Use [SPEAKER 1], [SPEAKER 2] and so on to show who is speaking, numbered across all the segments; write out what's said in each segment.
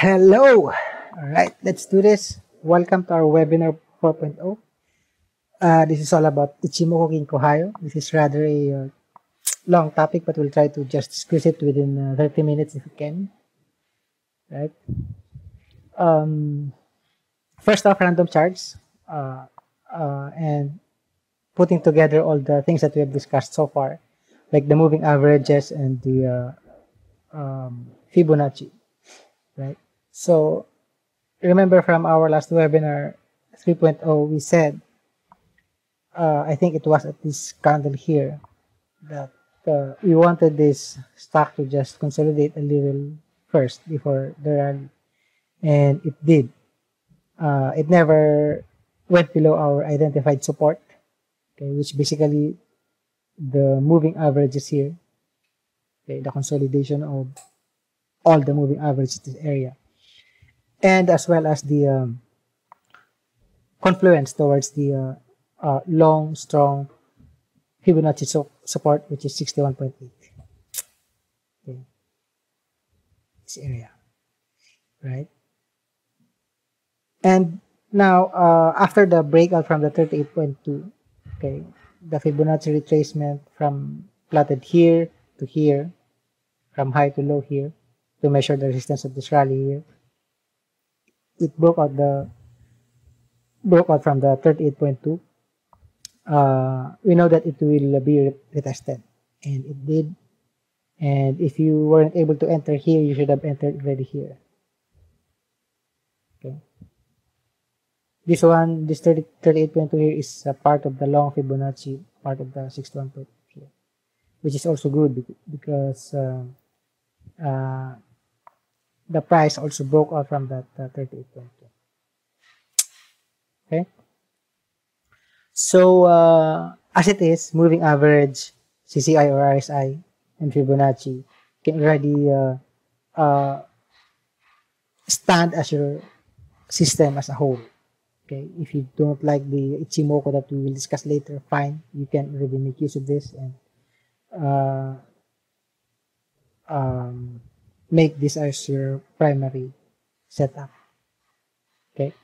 [SPEAKER 1] Hello! Alright, let's do this. Welcome to our webinar 4.0. This is all about Ichimoku Kinko. This is rather a long topic, but we'll try to just squeeze it within 30 minutes if we can. Right? First off, random charts and putting together all the things that we have discussed so far, like the moving averages and the Fibonacci. Right? So, remember from our last webinar 3.0, we said, I think it was at this candle here, that we wanted this stock to just consolidate a little first before the rally. And it did. It never went below our identified support, okay, which basically the moving averages here, okay, the consolidation of all the moving averages in this area, and as well as the confluence towards the long, strong Fibonacci support, which is 61.8. Okay. This area, right? And now, after the breakout from the 38.2, okay, the Fibonacci retracement from plotted here to here, from high to low here, to measure the resistance of this rally here. It broke out from the 38.2. We know that it will be retested, and it did. And if you weren't able to enter here, you should have entered already here. Okay. This 38.2 here is a part of the long Fibonacci, part of the 61.2 here, which is also good because the price also broke out from that 38.2. Okay. So, as it is, moving average, CCI or RSI, and Fibonacci can already stand as your system as a whole. Okay, if you don't like the Ichimoku that we will discuss later, fine. You can already make use of this and make this as your primary setup. Okay.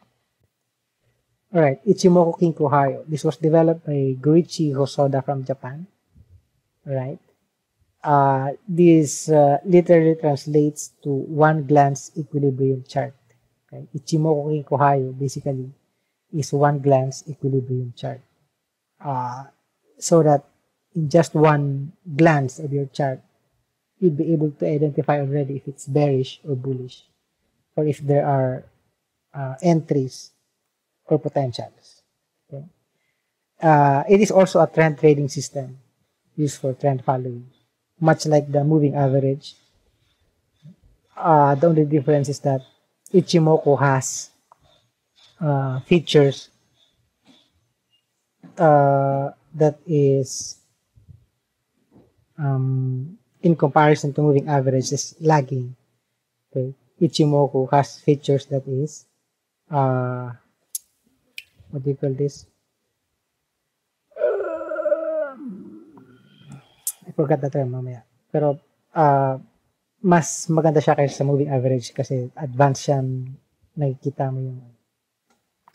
[SPEAKER 1] Alright, Ichimoku Kinko. This was developed by Goichi Hosoda from Japan. Alright. This literally translates to one glance equilibrium chart. Okay. Ichimoku Kinko basically is one glance equilibrium chart. So that in just one glance of your chart, you'd be able to identify already if it's bearish or bullish, or if there are entries or potentials. Okay. It is also a trend trading system used for trend following, much like the moving average. The only difference is that Ichimoku has features that is in comparison to moving average is lagging. Okay. Ichimoku has features that is what do you call this? I forgot the term mamaya. Pero mas maganda siya kaysa sa moving average kasi advanced siya, nakikita mo yung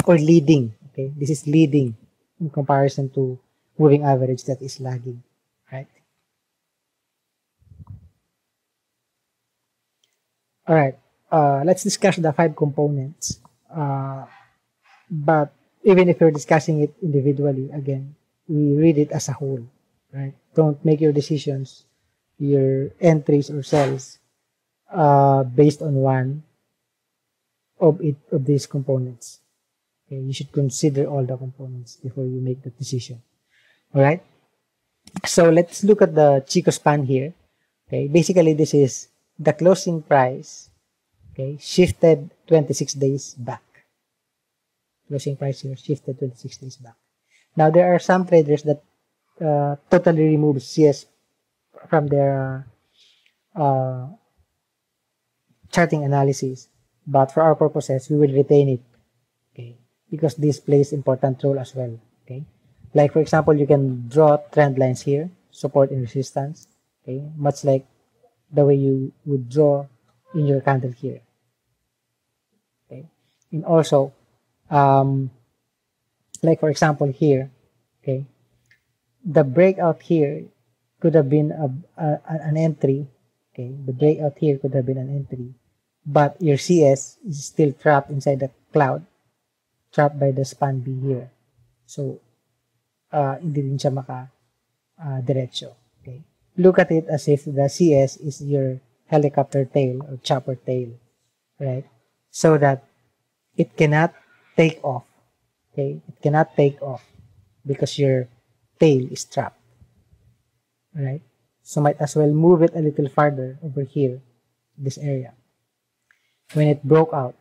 [SPEAKER 1] or leading. Okay, this is leading in comparison to moving average that is lagging, right? All right, let's discuss the 5 components. But even if you're discussing it individually, again, we read it as a whole, right? Don't make your decisions, your entries or sells, based on one of these components. Okay, you should consider all the components before you make the decision. All right. So let's look at the Chico span here. Okay, basically this is the closing price. Okay, shifted 26 days back. Closing price here shifted 26 days back. Now there are some traders that totally remove CS from their charting analysis, but for our purposes we will retain it. Okay, because this plays important role as well. Okay, like for example, you can draw trend lines here, support and resistance. Okay, much like the way you would draw in your candle here. And also, like for example here, okay, the breakout here could have been an entry. Okay, the breakout here could have been an entry, but your CS is still trapped inside the cloud, trapped by the span B here. So, hindi din siya diretso. Okay, look at it as if the CS is your helicopter tail or chopper tail, right? So that it cannot take off. Okay, it cannot take off because your tail is trapped. Right? So might as well move it a little farther over here, this area. When it broke out,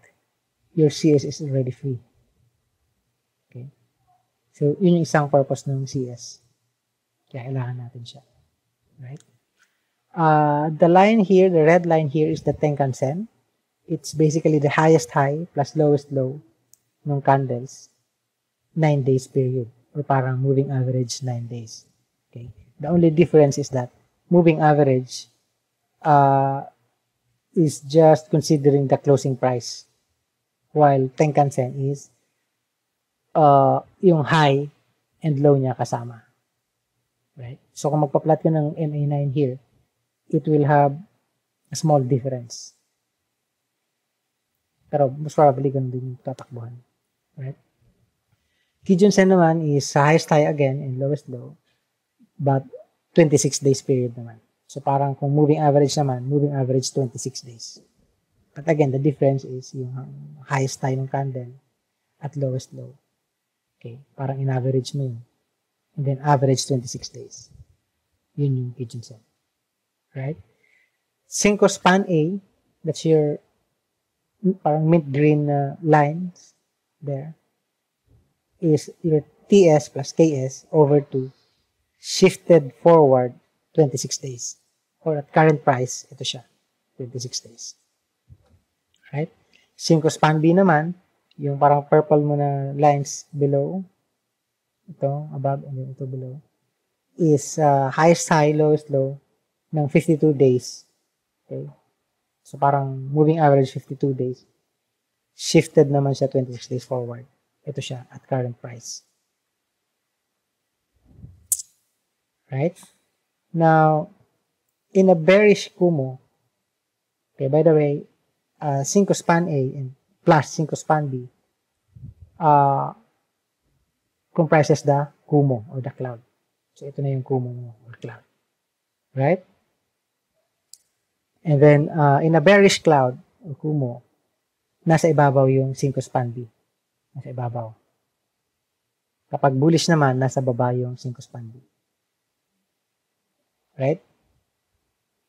[SPEAKER 1] your CS is already free. Okay? So, yun yung isang purpose ng CS. Kaya kailangan natin siya. Right? The line here, the red line here is the Tenkan-sen. It's basically the highest high plus lowest low ng candles, 9 days period. Or parang moving average 9 days. Okay? The only difference is that moving average is just considering the closing price, while Tenkan-sen is yung high and low niya kasama. Right? So kung magpa-plot ka ng MA9 here, it will have a small difference. Pero most probably ganun din yung tatakbuhan. Right? Kijun-sen naman is highest high again and lowest low, but 26 days period naman. So parang kung moving average naman, moving average 26 days. But again, the difference is yung highest high ng candle at lowest low. Okay, parang in-average mo yun. And then average 26 days. Yun yung Kijun-sen. Right? Cinco span A, that's your parang mint green lines there, is your TS plus KS over to shifted forward 26 days. Or at current price, ito siya, 26 days. Right? Cinco span B naman, yung parang purple mo na lines below, ito, above, and then ito below, is highest high, lowest low ng 52 days. Okay? So parang moving average 52 days. Shifted naman siya 26 days forward. Ito siya at current price. Right? Now, in a bearish Kumo, okay, by the way, 5 span A and plus 5 span B comprises the Kumo or the cloud. So, ito na yung Kumo mo or cloud. Right? And then, in a bearish cloud or Kumo, nasa ibabaw yung 5 span B. Nasa ibabaw. Kapag bullish naman, nasa baba yung 5 span B. Right?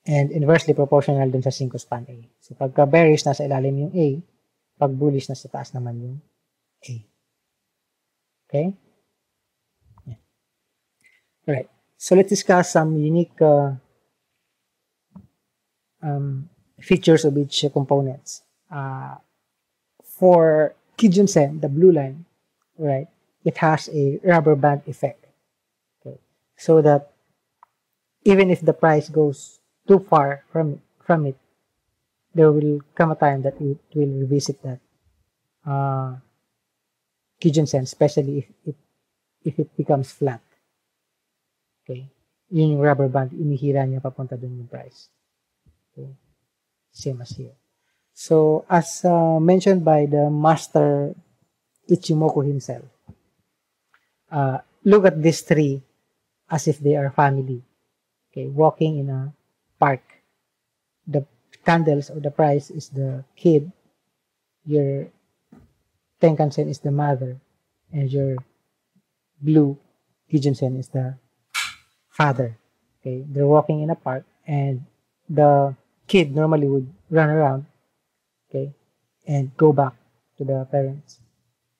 [SPEAKER 1] And inversely proportional dun sa 5 span A. So, pagka bearish, nasa ilalim yung A. Pag bullish, nasa taas naman yung A. Okay? Yeah. Alright. So, let's discuss some unique features of each components. For Kijun-sen, the blue line, right, it has a rubber band effect. Okay? So that even if the price goes too far from it, there will come a time that it will revisit that Kijun-sen, especially if it becomes flat. Okay? Yun yung rubber band, inihira niya papunta dun yung price. Okay? Same as here. So, as mentioned by the master Ichimoku himself, look at these three as if they are family. Okay, walking in a park. The candles or the price is the kid. Your Tenkan-sen is the mother. And your blue Kijun-sen is the father. Okay, they're walking in a park and the kid normally would run around, okay, and go back to the parents.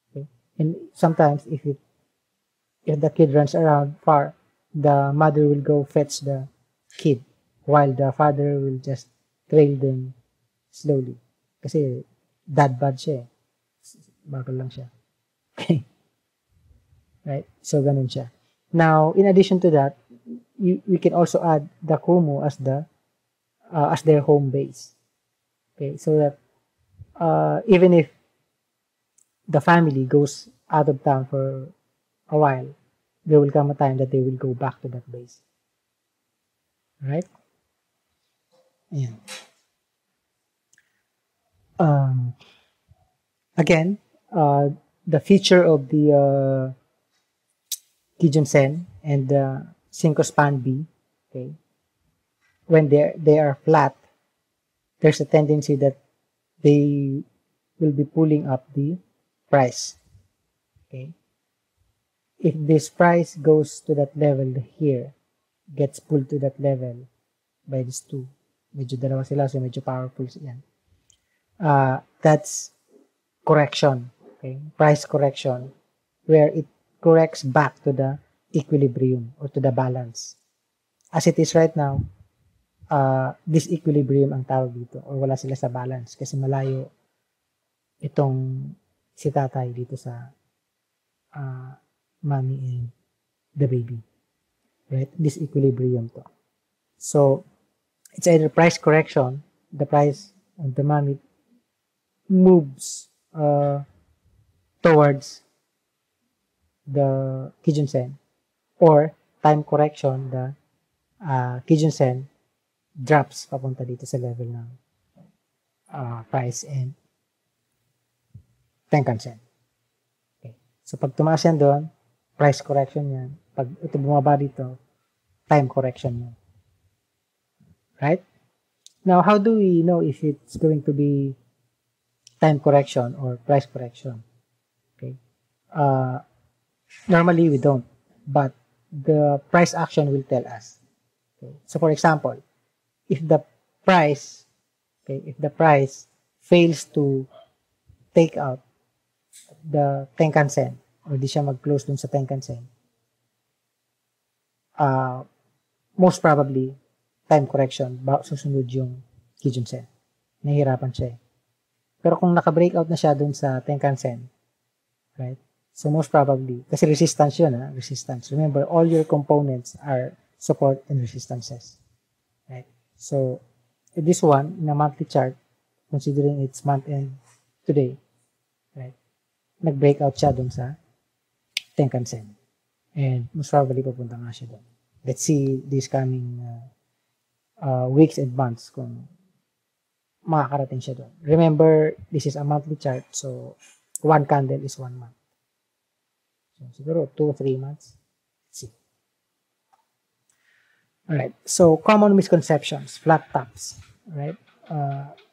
[SPEAKER 1] Okay, and sometimes if the kid runs around far, the mother will go fetch the kid while the father will just trail them slowly. Kasi dad bod siya eh. Bagal lang siya. Okay. Right? So, ganun siya. Now, in addition to that, we can also add the Kumu as their home base. Okay, so that even if the family goes out of town for a while, there will come a time that they will go back to that base. Right? Ayan. Again, the feature of the Kijun-sen and the Cinco-span B, okay, when they are flat, there's a tendency that they will be pulling up the price. Okay, if this price goes to that level here, gets pulled to that level by these two, medyo dalawa sila, so medyo powerful yan. That's correction, okay, price correction, where it corrects back to the equilibrium or to the balance. As it is right now, disequilibrium ang tawag dito, or wala sila sa balance kasi malayo itong si tatay dito sa mommy and the baby. Right? Disequilibrium to. So, it's either price correction, the price of the mommy moves towards the Kijun-sen, or time correction, the Kijun-sen drops papunta dito sa level ng price and Tenkan-sen. Okay. So, pag tumaas yan doon, price correction yan. Pag ito bumaba dito, time correction yan. Right? Now, how do we know if it's going to be time correction or price correction? Okay. Normally, we don't. But the price action will tell us. Okay. So, for example, if the price fails to take out the Tenkan-sen, or di siya mag-close dun sa Tenkan-sen, most probably, time correction, susunod yung Kijun-sen. Nahihirapan siya. Pero kung naka-breakout na siya dun sa Tenkan-sen, right? So most probably, kasi resistance yun, resistance. Remember, all your components are support and resistances. Right? So, this one, in a monthly chart, considering it's month end today, right? Nag-breakout siya dun sa Tenkan-sen. And most probably, papunta nga siya dun. Let's see this coming weeks and months kung makakarating siya dun. Remember, this is a monthly chart, so one candle is 1 month. So, siguro 2 or 3 months. Let's see. Alright, so common misconceptions, flat tops, right?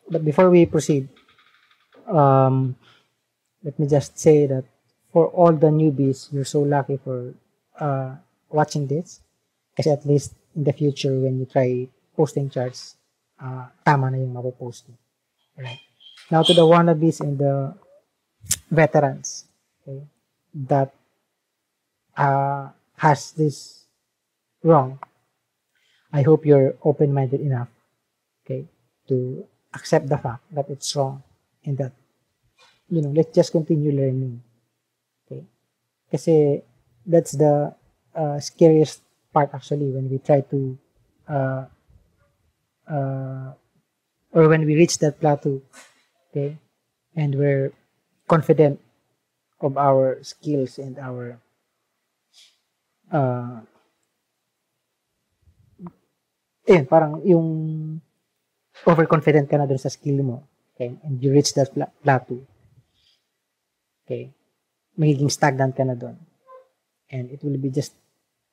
[SPEAKER 1] But before we proceed, let me just say that for all the newbies, you're so lucky for watching this. Kasi at least in the future, when you try posting charts, tama na yung mapopost mo. Right? Now to the wannabes and the veterans, okay, that has this wrong, I hope you're open-minded enough, okay, to accept the fact that it's wrong and that, you know, let's just continue learning, okay? Kasi that's the scariest part actually when we try to or when we reach that plateau, okay, and we're confident of our skills and our parang yung overconfident ka na dun sa skill mo, okay, and you reach that plateau, okay, magiging stagnant ka na dun, and it will be just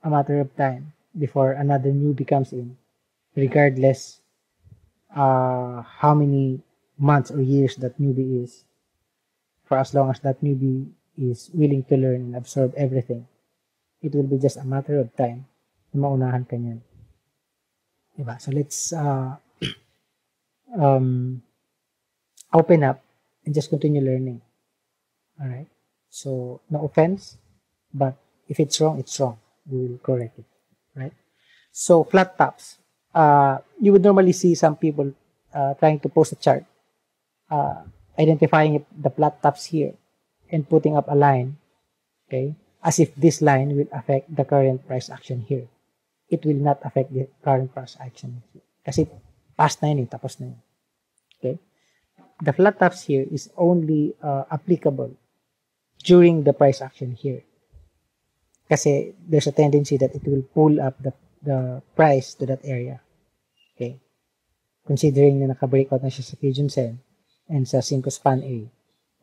[SPEAKER 1] a matter of time before another newbie comes in, regardless how many months or years that newbie is, for as long as that newbie is willing to learn and absorb everything, it will be just a matter of time na maunahan ka niyan. Diba? So let's open up and just continue learning. Alright? So, no offense, but if it's wrong, it's wrong. We will correct it. Right? So, flat tops. You would normally see some people trying to post a chart, identifying the flat tops here and putting up a line, okay, as if this line will affect the current price action here. It will not affect the current price action here. Kasi past na yun, tapos na yun. Okay? The flat tops here is only applicable during the price action here. Kasi there's a tendency that it will pull up the price to that area. Okay? Considering na naka-breakout na siya sa Kijun Sen and sa 5 span A,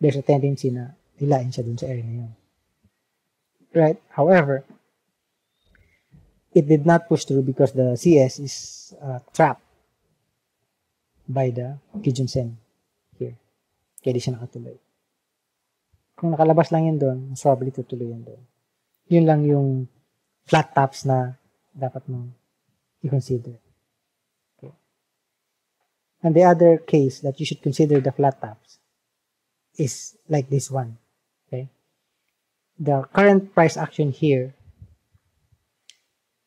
[SPEAKER 1] there's a tendency na hilain siya dun sa area na yun. Right? However, it did not push through because the CS is trapped by the Kijun Sen here. Kaya di siya nakatuloy. Kung nakalabas lang yun doon, mas probably tutuloy yun doon. Yun lang yung flat tops na dapat mong i-consider. Okay. And the other case that you should consider the flat tops is like this one. Okay. The current price action here,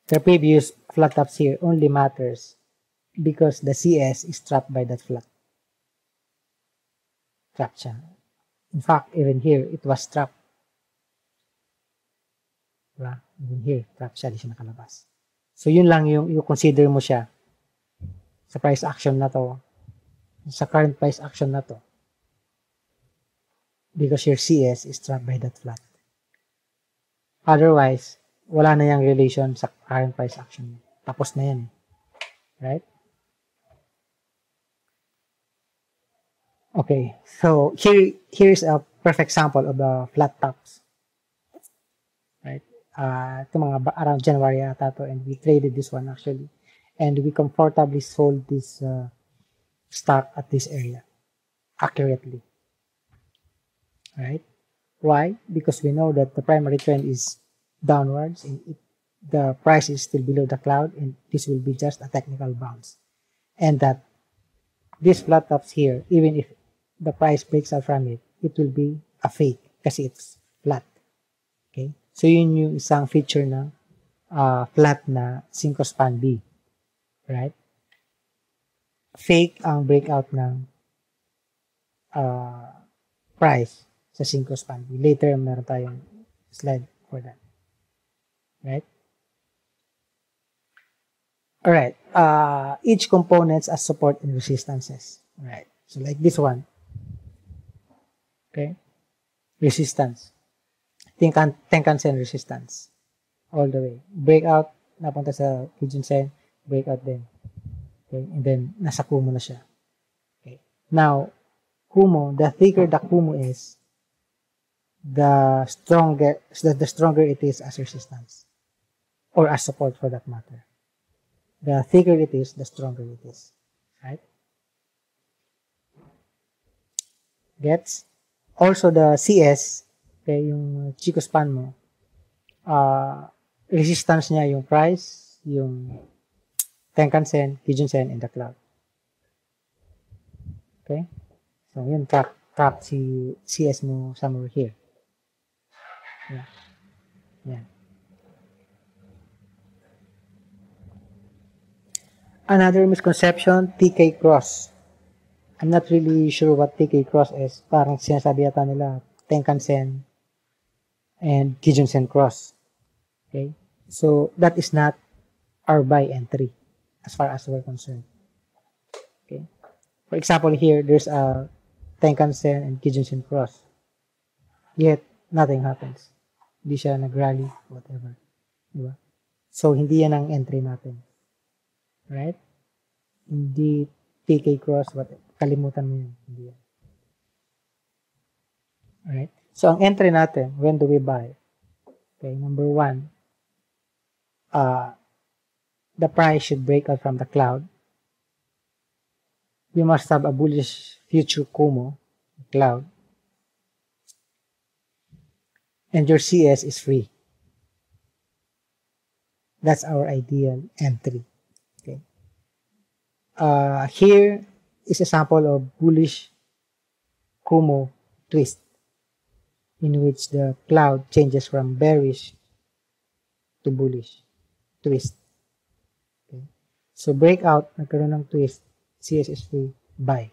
[SPEAKER 1] the previous flat tops here only matters because the CS is trapped by that flat. Trapped siya. In fact, even here, it was trapped. Diba? Even here, trapped siya, di siya nakalabas. So, yun lang yung consider mo siya sa price action na to, sa current price action na to. Because your CS is trapped by that flat. Otherwise, wala na yung relation sa current price action. Tapos na yan. Right? Okay, so here's a perfect sample of the flat tops. Right? Ito mga around January ata to, and we traded this one actually. And we comfortably sold this stock at this area accurately. Right? Why? Because we know that the primary trend is downwards and the price is still below the cloud, and this will be just a technical bounce. And that these flat tops here, even if the price breaks out from it, it will be a fake kasi it's flat. Okay? So, yun yung isang feature ng flat na 5 span B. Right? Fake ang breakout ng price sa 5 span B. Later, meron tayong slide for that. Right? Alright. Each components as support and resistances. Right. So, like this one. Okay? Resistance. Tenkan-sen resistance. All the way. Breakout, napunta sa Kijun-sen, breakout din. Okay? And then, nasa Kumo na siya. Okay? Now, Kumo, the thicker the Kumo is, the stronger it is as resistance. Or as support for that matter. The thicker it is, the stronger it is. Right? Gets? Also, the CS, okay, yung Chico span mo, resistance niya yung price, yung Tenkan-sen, Kijun-sen, and the cloud. Okay? So, yun, track si CS mo somewhere here. Yeah. Yeah. Another misconception, TK cross. I'm not really sure what TK cross is. Parang sinasabi yata nila, Tenkan-sen and Kijun-sen cross. Okay? So, that is not our buy entry as far as we're concerned. Okay? For example, here, there's a Tenkan-sen and Kijun-sen cross. Yet, nothing happens. Hindi siya nag-rally, whatever. Diba? So, hindi yan ang entry natin. Right? Hindi TK cross, whatever. Kalimutan mo yun. Hindi yan. Alright? So, ang entry natin, when do we buy? Okay, number one, the price should break out from the cloud. You must have a bullish future Kumo, cloud. And your CS is free. That's our ideal entry. Okay. Here is a sample of bullish Kumo twist, in which the cloud changes from bearish to bullish twist. Okay. So, breakout, nagkaroon ng twist, CS is free, buy.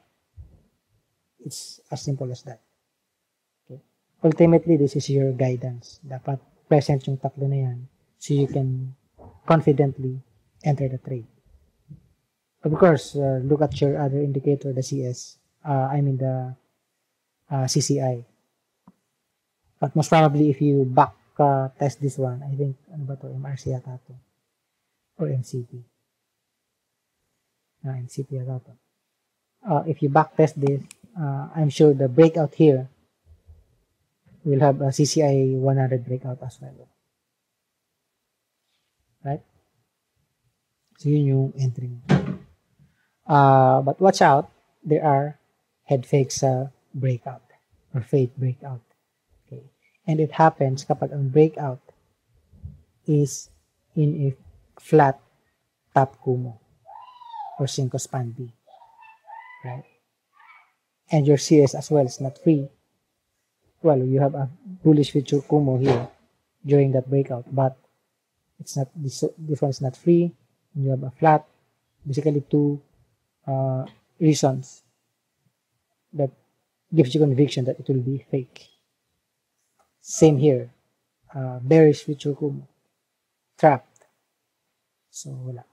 [SPEAKER 1] It's as simple as that. Okay. Ultimately, this is your guidance. Dapat present yung tatlo na yan so you can confidently enter the trade. Of course, look at your other indicator, the CS. The CCI. But most probably, if you back test this one, I think, ano ba to? MRC yata to. Or MCP. MCP yata to. If you back test this, I'm sure the breakout here will have a CCI 100 breakout as well. Right? So, yun yung entry mo. But watch out, there are head fakes breakout or fake breakout. Okay. And it happens kapag ang breakout is in a flat top Kumo or Kinko span B. Right? And your CS as well is not free. Well, you have a bullish future Kumo here during that breakout, but it's not this one is not free. And you have a flat. Basically, two reasons that gives you conviction that it will be fake. Same here. Bearish future Kumo. Trapped. So, wala.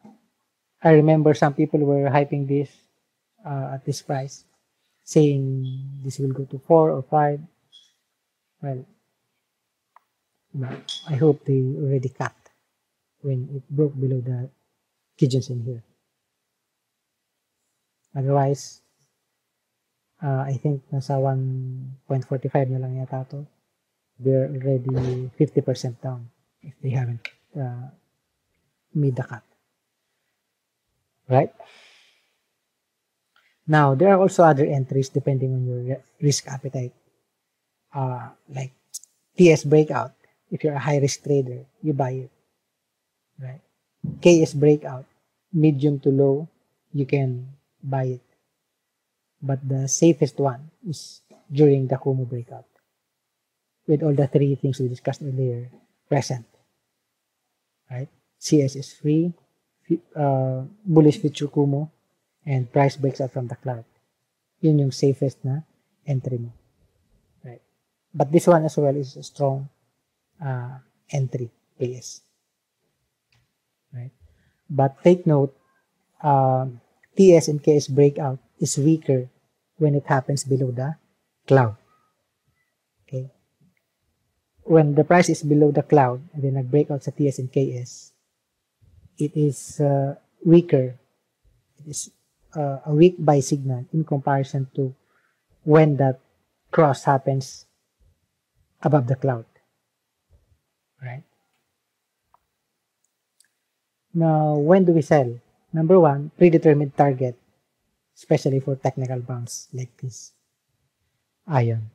[SPEAKER 1] I remember some people were hyping this at this price, saying this will go to 4 or 5. Well, I hope they already cut when it broke below the Kijons in here. Otherwise, I think nasa 1.45 na lang yata to. They're already 50% down if they haven't made the cut. Right? Now, there are also other entries depending on your risk appetite. Like TS breakout. If you're a high-risk trader, you buy it. Right? KS breakout, medium to low, you can buy it. But the safest one is during the Kumo breakout, with all the three things we discussed earlier present. Right? CS is free, bullish future Kumo, and price breaks out from the cloud. Yun yung safest na entry mo. Right? But this one as well is a strong entry, KS. Right? But take note, TS and KS breakout is weaker when it happens below the cloud. Okay? When the price is below the cloud and then nag-breakout sa TS and KS, it is weaker. It is a weak buy signal in comparison to when that cross happens above the cloud. Right? Now, when do we sell? Number one, predetermined target, especially for technical bounce like this. Ayon.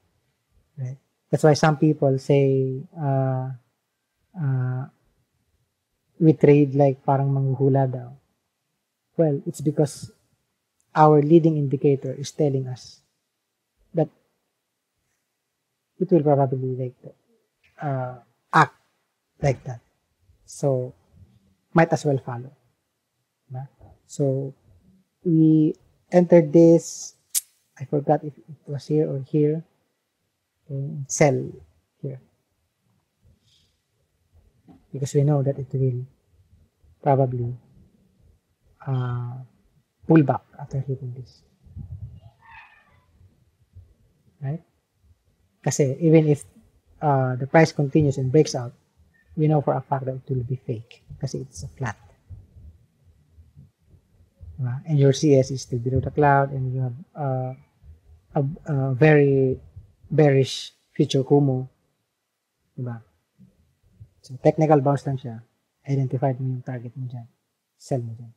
[SPEAKER 1] Right? That's why some people say we trade like parang manghuhula daw. Well, it's because our leading indicator is telling us that it will probably like act like that. So, might as well follow. So, we entered this. I forgot if it was here or here. Okay, sell here. Because we know that it will probably pull back after hitting this. Right? Kasi even if the price continues and breaks out, we know for a fact that it will be fake kasi it's a flat. And your CS is still below the cloud and you have a very bearish future Kumo. Diba? So, technical bounce lang siya. Identified mo yung target mo dyan. Sell mo dyan.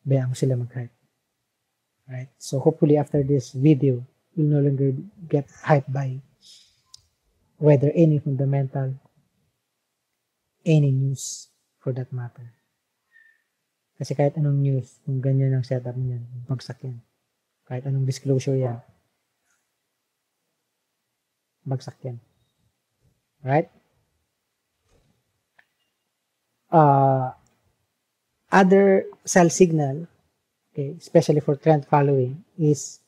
[SPEAKER 1] Bayaan mo sila mag-hype. Right? So, hopefully after this video, you'll no longer get hyped by whether any fundamental, any news for that matter. Kasi kahit anong news, kung ganyan ang setup niyan, bagsak yan. Kahit anong disclosure yan, bagsak yan. Right? Other sell signal, okay, especially for trend following, is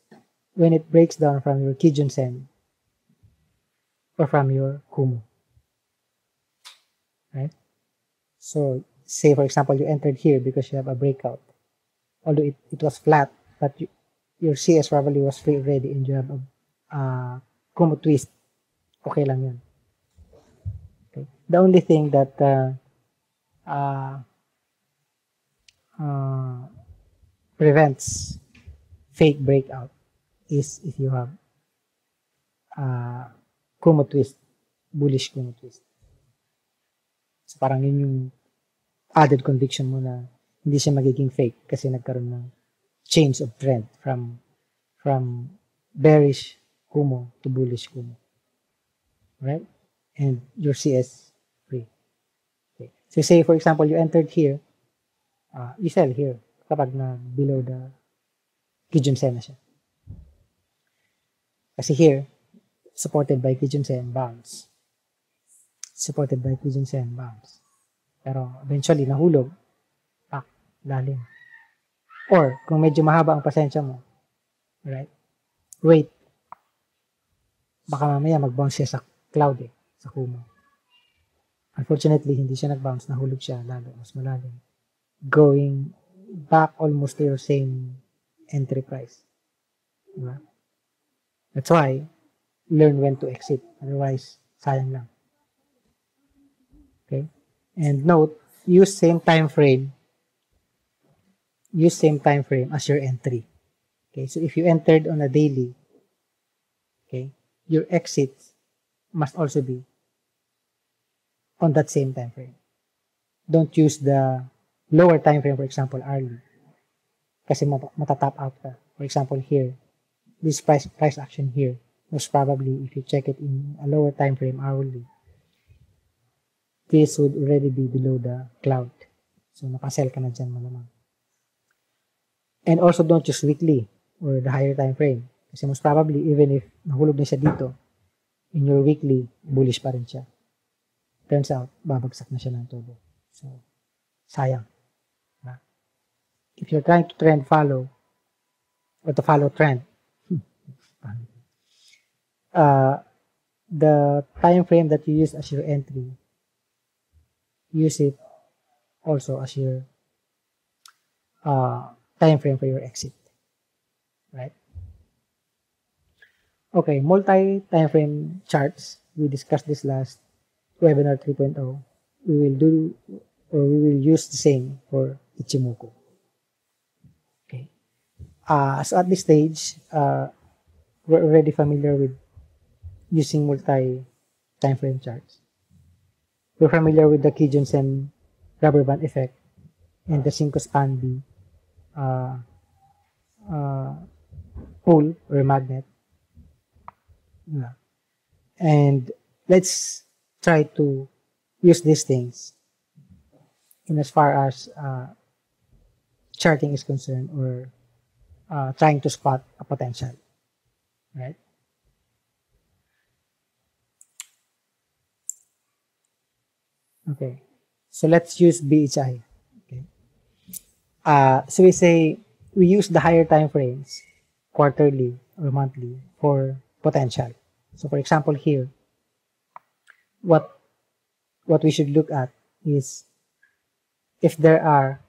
[SPEAKER 1] when it breaks down from your Kijun Sen or from your Kumo. Right? So, say for example, you entered here because you have a breakout. Although it was flat, but your CS probably was free already and you have a Kumo twist okay lang yan. Okay. The only thing that uh, prevents fake breakout is if you have Kumo twist, bullish Kumo twist. So parang yun yung added conviction mo na hindi siya magiging fake kasi nagkaroon ng change of trend from bearish Kumo to bullish Kumo. Right? And your CS free. Okay. So say for example, you entered here, you sell here kapag na below the Kijun-sen na siya. Kasi here, supported by Kijun-sen, bounce. Supported by Kijun-sen, bounce. Pero eventually, nahulog, lalim. Or, kung medyo mahaba ang pasensya mo, right? Wait. Baka mamaya mag-bounce siya sa cloud sa Kumo. Unfortunately, hindi siya nag-bounce, nahulog siya, lalo, mas malalim. Going back almost to your same entry price. Diba? That's why, learn when to exit. Otherwise, sayang lang. Okay? And note, use same time frame as your entry. Okay? So, if you entered on a daily, okay, your exit must also be on that same time frame. Don't use the lower time frame, for example, hourly. Kasi matatap out ka. For example, here, this price action here, most probably, if you check it in a lower time frame hourly, this would already be below the cloud. So, nakasell ka na dyan malamang. And also, don't use weekly or the higher time frame. Kasi most probably, even if nahulog na siya dito, in your weekly, bullish pa rin siya. Turns out, babagsak na siya ng todo. So, sayang. If you're trying to trend follow, or to follow trend, the time frame that you use as your entry, use it also as your time frame for your exit. Right? Okay, multi-timeframe charts. We discussed this last webinar 3.0. We will use the same for Ichimoku. Okay. So at this stage, we're already familiar with using multi-timeframe charts. We're familiar with the Kijun-sen rubber band effect and the Kinko span B pull or magnet. And let's try to use these things in as far as charting is concerned, or trying to spot a potential, right? Okay, so let's use BHI. Okay, so we say we use the higher time frames, quarterly or monthly, for potential. So for example here, what we should look at is if there are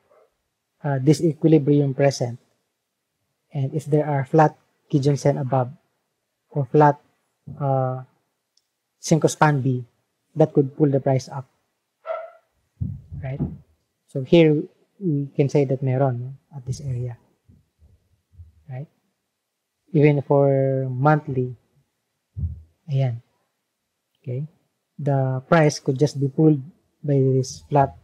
[SPEAKER 1] disequilibrium present, and if there are flat Kijun-sen above or flat Kinko span B, that could pull the price up, right? So here we can say that meron at this area, right? Even for monthly, ayan, okay, the price could just be pulled by this flat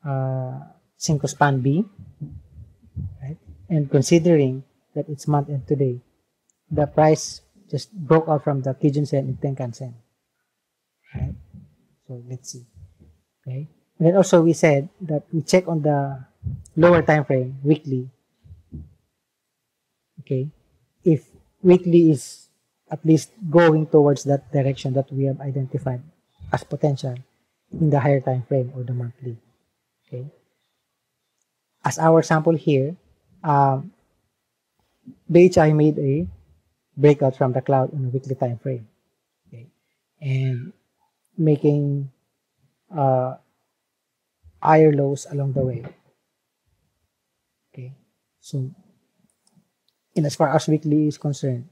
[SPEAKER 1] Kinko span B, right? And considering that it's month end today, the price just broke out from the Kijun-sen and Tenkan-sen, right? So let's see. Okay. And then also we said that we check on the lower time frame, weekly. Okay. If weekly is at least going towards that direction that we have identified as potential in the higher time frame or the monthly. Okay. As our sample here, BHI made a breakout from the cloud on a weekly time frame. Okay. And making higher lows along the way. Okay. So, in as far as weekly is concerned,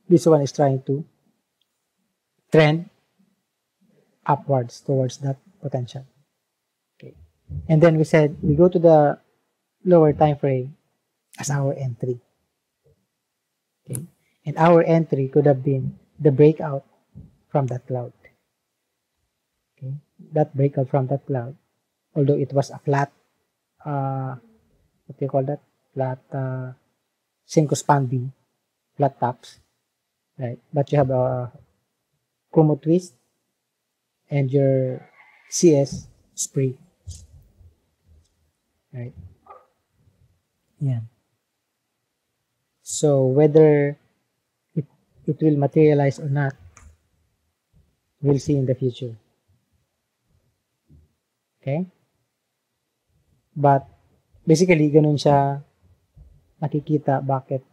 [SPEAKER 1] this one is trying to trend upwards towards that potential. Okay. And then we said we go to the lower time frame as our entry. Okay. And our entry could have been the breakout from that cloud. Okay. That breakout from that cloud, although it was a flat, what do you call that? Flat Senko span B, flat tops, right? But you have a Kumo twist and your CS spray, right? Yeah. So whether it will materialize or not, we'll see in the future. Okay? But basically, ganun siya nakikita bakit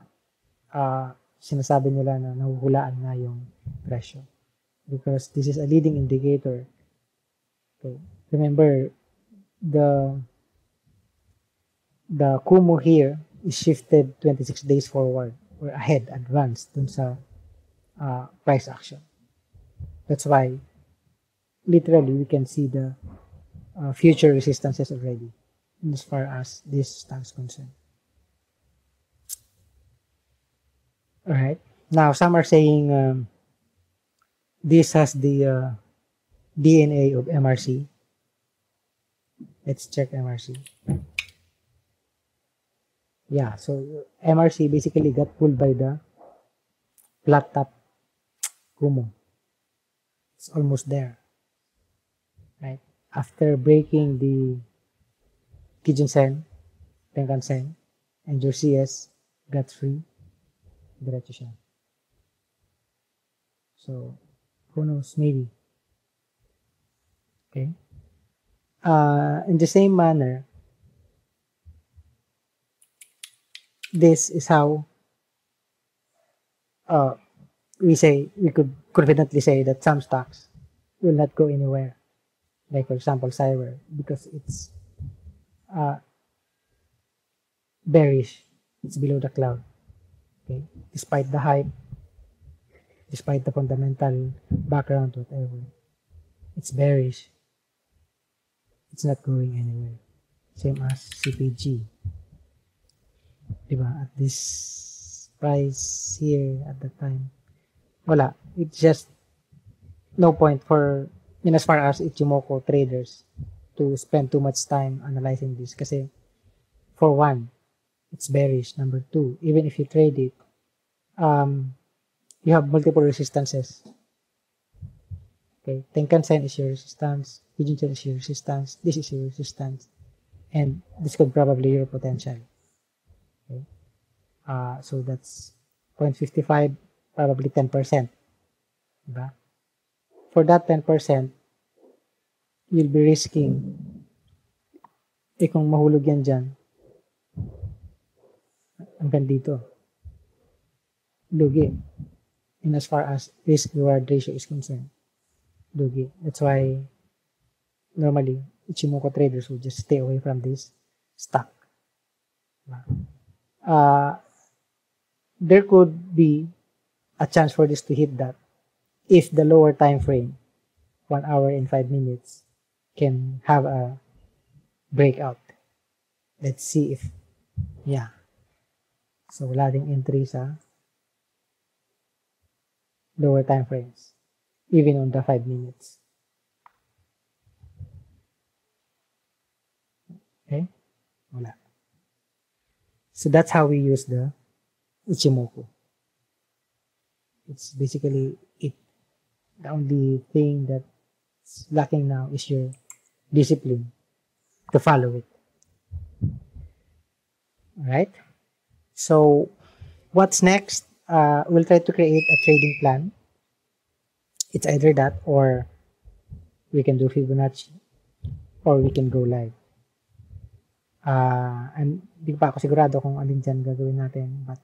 [SPEAKER 1] sinasabi nila na nahuhulaan na yung presyo. Because this is a leading indicator. Okay. Remember, the Kumo here is shifted 26 days forward or ahead, advanced dun sa price action. That's why literally we can see the future resistances already as far as this stock is concerned. Alright. Now, some are saying this has the DNA of MRC. Let's check MRC. Yeah, so MRC basically got pulled by the flat top Kumo. It's almost there. Right? After breaking the Kijun-sen, Tenkan-sen, and your CS got free, diretso siya. So, who knows, maybe. Okay? In the same manner, this is how we could confidently say that some stocks will not go anywhere. Like for example, Cyber, because it's bearish. It's below the cloud. Okay, despite the hype, despite the fundamental background, whatever, it's bearish. It's not going anywhere. Same as CPG. Diba? At this price here at the time, wala. It's just no point for, as far as Ichimoku traders to spend too much time analyzing this. Kasi, for one, it's bearish. Number two, even if you trade it, you have multiple resistances. Okay, Tenkan-sen is your resistance, Kijun-sen is your resistance, this is your resistance, and this could probably your potential. Okay, so that's 0.55, probably 10%. Diba? For that 10%, you'll be risking, kung mahulog yan dyan, hanggang dito, lugi. And as far as risk-reward ratio is concerned, lugi. That's why normally Ichimoku traders will just stay away from this stock. There could be a chance for this to hit that if the lower time frame, 1 hour and 5 minutes, can have a breakout. Let's see if, yeah. So wala ding entry sa lower time frames, even on the 5 minutes. Okay? Wala. So that's how we use the Ichimoku. It's basically it. The only thing that's lacking now is your discipline to follow it. Alright? So, what's next? We'll try to create a trading plan. It's either that or we can do Fibonacci or we can go live. And di pa ako sigurado kung alin dyan gagawin natin. But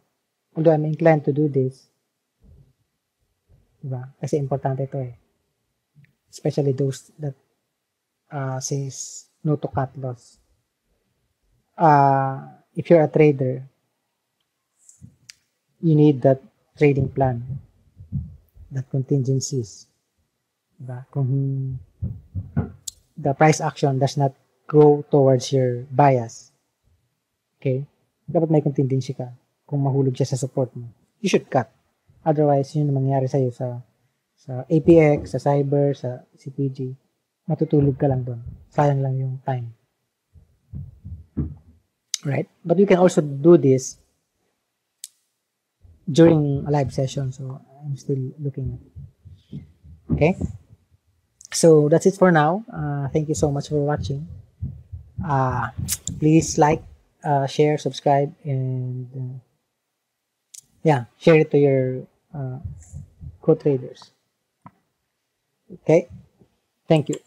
[SPEAKER 1] although I'm inclined to do this, diba? Kasi importante ito eh. Especially those that says no to cut loss. If you're a trader, you need that trading plan, that contingencies, Diba? Kung the price action does not go towards your bias, okay, dapat may contingency ka. Kung mahulog siya sa support mo, you should cut. Otherwise, yun ang mangyari sa'yo sa APX, sa Cyber, sa CPG. Matutulog ka lang doon. Sayang lang yung time. Right? But you can also do this during a live session. So, I'm still looking at it. Okay? So, that's it for now. Thank you so much for watching. Please like, share, subscribe, and share it to your co-traders. Okay? Thank you.